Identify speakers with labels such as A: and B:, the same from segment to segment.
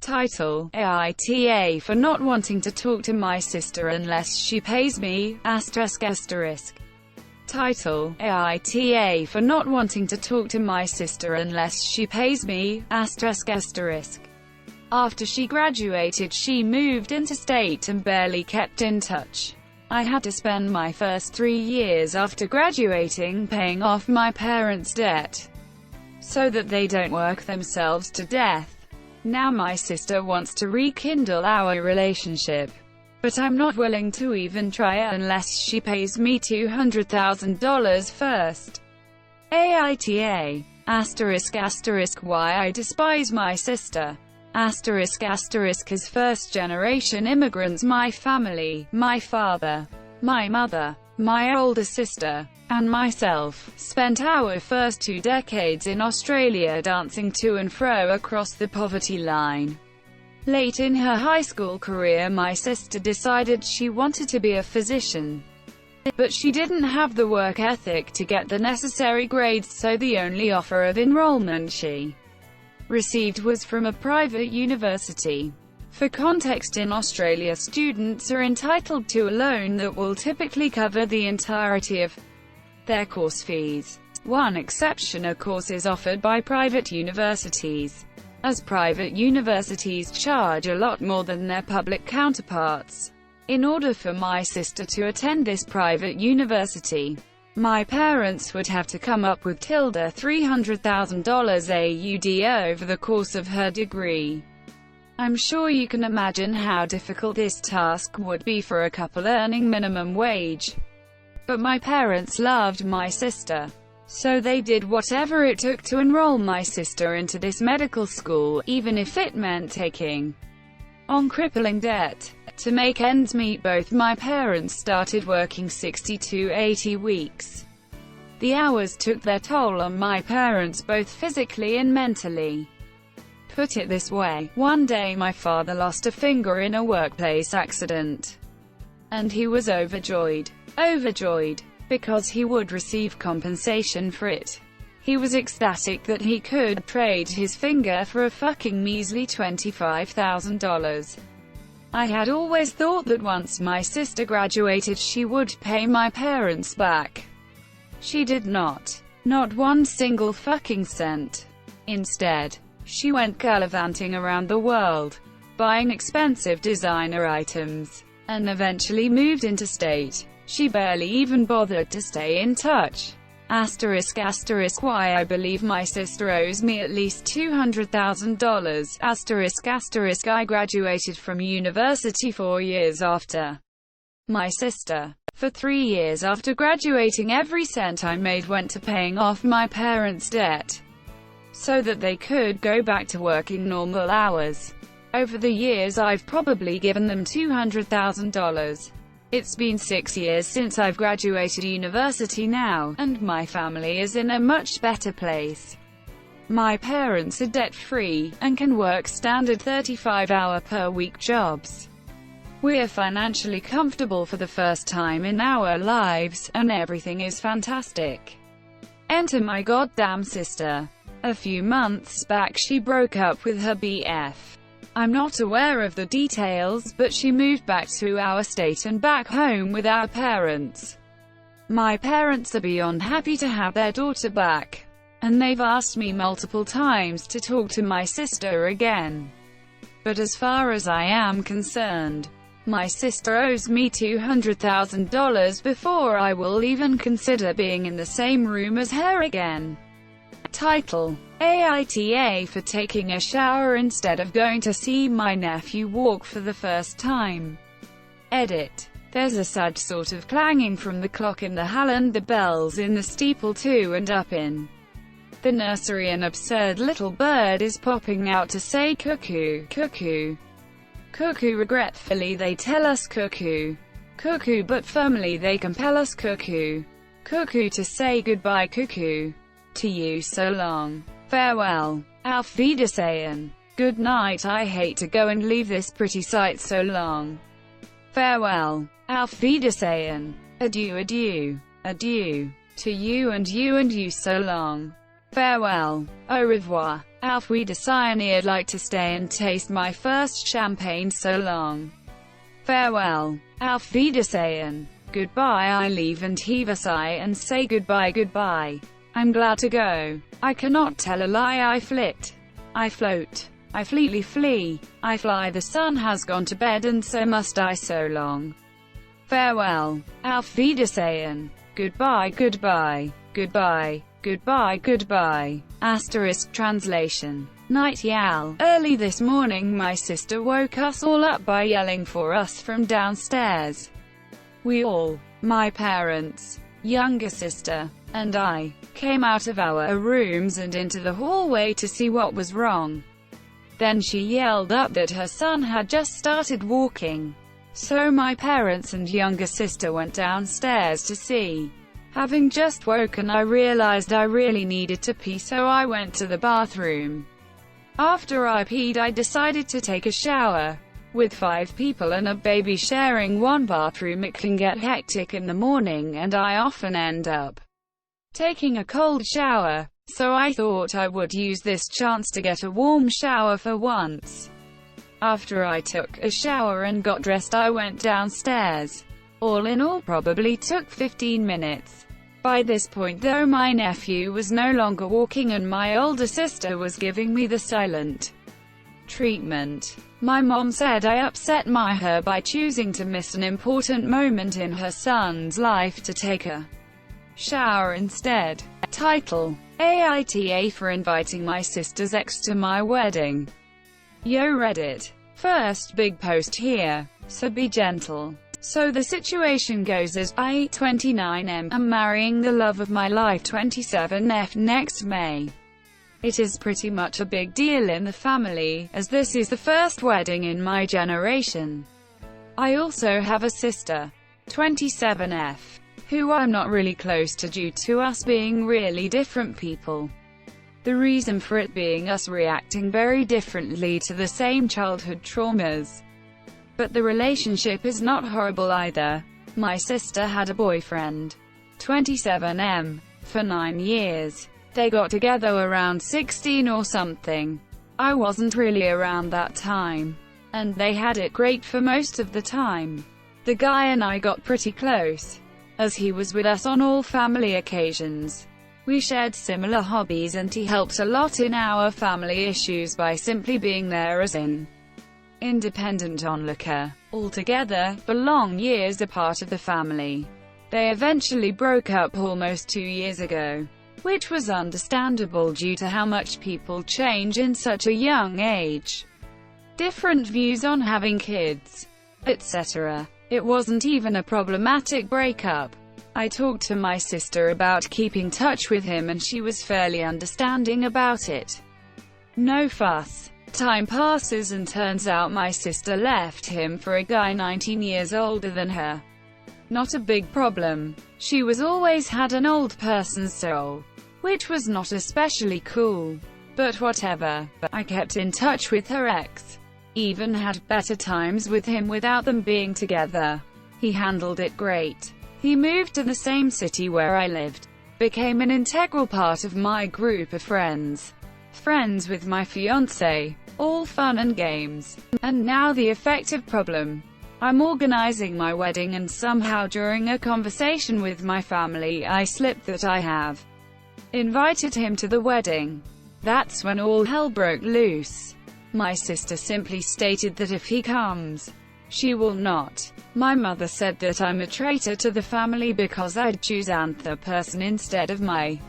A: Title: AITA for not wanting to talk to my sister unless she pays me, ***. Title: AITA for not wanting to talk to my sister unless she pays me, ***. After she graduated, she moved interstate and barely kept in touch. I had to spend my first 3 years after graduating paying off my parents' debt, so that they don't work themselves to death. Now my sister wants to rekindle our relationship, but I'm not willing to even try unless she pays me $200,000 first. AITA. ****, why I despise my sister. As first-generation immigrants, my family, my father, my mother, my older sister, and myself, spent our first 2 decades in Australia dancing to and fro across the poverty line. Late in her high school career, my sister decided she wanted to be a physician, but she didn't have the work ethic to get the necessary grades, so the only offer of enrollment she received was from a private university. For context, in Australia, students are entitled to a loan that will typically cover the entirety of their course fees. One exception are courses offered by private universities, as private universities charge a lot more than their public counterparts. In order for my sister to attend this private university, my parents would have to come up with $300,000 AUD over the course of her degree. I'm sure you can imagine how difficult this task would be for a couple earning minimum wage. But my parents loved my sister, so they did whatever it took to enroll my sister into this medical school, even if it meant taking on crippling debt. To make ends meet, both my parents started working 60 to 80 weeks. The hours took their toll on my parents, both physically and mentally. Put it this way, one day my father lost a finger in a workplace accident, and he was overjoyed, because he would receive compensation for it. He was ecstatic that he could trade his finger for a fucking measly $25,000. I had always thought that once my sister graduated she would pay my parents back. She did not. Not one single fucking cent. Instead, she went gallivanting around the world, buying expensive designer items, and eventually moved interstate. She barely even bothered to stay in touch. ***, why I believe my sister owes me at least $200,000. I graduated from university 4 years after my sister. For 3 years after graduating, every cent I made went to paying off my parents' debt, so that they could go back to working normal hours. Over the years I've probably given them $200,000. It's been 6 years since I've graduated university now, and my family is in a much better place. My parents are debt-free, and can work standard 35-hour-per-week jobs. We're financially comfortable for the first time in our lives, and everything is fantastic. Enter my goddamn sister. A few months back she broke up with her BF. I'm not aware of the details, but she moved back to our state and back home with our parents. My parents are beyond happy to have their daughter back, and they've asked me multiple times to talk to my sister again. But as far as I am concerned, my sister owes me $200,000 before I will even consider being in the same room as her again. Title: AITA for taking a shower instead of going to see my nephew walk for the first time. Edit. There's a sad sort of clanging from the clock in the hall and the bells in the steeple too, and up in the nursery an absurd little bird is popping out to say cuckoo, cuckoo, cuckoo. Regretfully they tell us cuckoo, cuckoo, but firmly they compel us cuckoo, cuckoo, to say goodbye cuckoo. To you, so long. Farewell. Auf Wiedersehen. Good night. I hate to go and leave this pretty sight so long. Farewell. Auf Wiedersehen. Adieu, adieu, adieu. To you and you and you, so long. Farewell. Au revoir. Auf Wiedersehen. I'd like to stay and taste my first champagne so long. Farewell. Auf Wiedersehen. Goodbye. I leave and heave a sigh and say goodbye. Goodbye. I'm glad to go. I cannot tell a lie. I flit. I float. I fleetly flee. I fly. The sun has gone to bed and so must I. So long. Farewell. Auf Wiedersehen. Goodbye. Goodbye. Goodbye. Goodbye. Goodbye. Asterisk translation. Night Yal. Early this morning my sister woke us all up by yelling for us from downstairs. We all, my parents, younger sister, and I, came out of our rooms and into the hallway to see what was wrong. Then she yelled up that her son had just started walking. So my parents and younger sister went downstairs to see. Having just woken, I realized I really needed to pee, so I went to the bathroom. After I peed, I decided to take a shower. With 5 people and a baby sharing one bathroom, it can get hectic in the morning, and I often end up taking a cold shower. So I thought I would use this chance to get a warm shower for once. After I took a shower and got dressed, I went downstairs. All in all, probably took 15 minutes. By this point, though, my nephew was no longer walking and my older sister was giving me the silent treatment. My mom said I upset her by choosing to miss an important moment in her son's life to take a shower instead. Title: AITA for inviting my sister's ex to my wedding. Yo Reddit. First big post here, so be gentle. So the situation goes as, I, 29M, am marrying the love of my life, 27F, next May. It is pretty much a big deal in the family, as this is the first wedding in my generation. I also have a sister, 27F, who I'm not really close to due to us being really different people. The reason for it being us reacting very differently to the same childhood traumas. But the relationship is not horrible either. My sister had a boyfriend, 27M, for 9 years. They got together around 16 or something. I wasn't really around that time. And they had it great for most of the time. The guy and I got pretty close, as he was with us on all family occasions. We shared similar hobbies and he helped a lot in our family issues by simply being there as an independent onlooker. Altogether, for long years a part of the family. They eventually broke up almost 2 years ago, which was understandable due to how much people change in such a young age. Different views on having kids, etc. It wasn't even a problematic breakup. I talked to my sister about keeping touch with him and she was fairly understanding about it. No fuss. Time passes and turns out my sister left him for a guy 19 years older than her. Not a big problem. She was always had an old person's soul, which was not especially cool. But whatever. I kept in touch with her ex. Even had better times with him without them being together. He handled it great. He moved to the same city where I lived. Became an integral part of my group of friends. Friends with my fiancé. All fun and games. And now the effective problem. I'm organizing my wedding and somehow during a conversation with my family I slipped that I have invited him to the wedding. That's when all hell broke loose. My sister simply stated that if he comes, she will not. My mother said that I'm a traitor to the family because I'd choose another person instead of my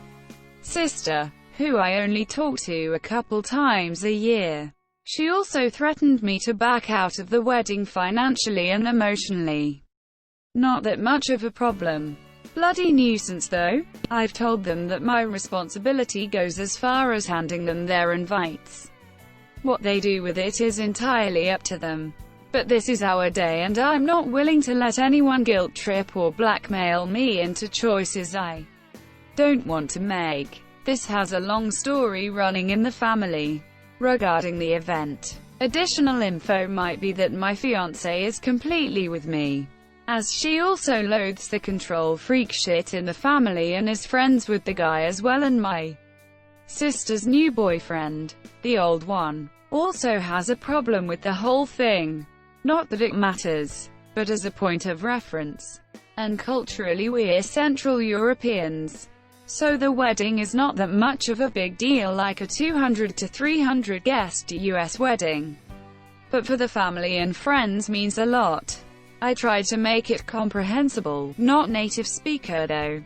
A: sister, who I only talk to a couple times a year. She also threatened me to back out of the wedding financially and emotionally. Not that much of a problem. Bloody nuisance though. I've told them that my responsibility goes as far as handing them their invites. What they do with it is entirely up to them. But this is our day and I'm not willing to let anyone guilt trip or blackmail me into choices I don't want to make. This has a long story running in the family regarding the event. Additional info might be that my fiancé is completely with me, as she also loathes the control freak shit in the family and is friends with the guy as well, and my sister's new boyfriend. The old one also has a problem with the whole thing. Not that it matters, but as a point of reference. And culturally we're Central Europeans. So the wedding is not that much of a big deal like a 200 to 300 guest US wedding. But for the family and friends means a lot. I tried to make it comprehensible, not native speaker though.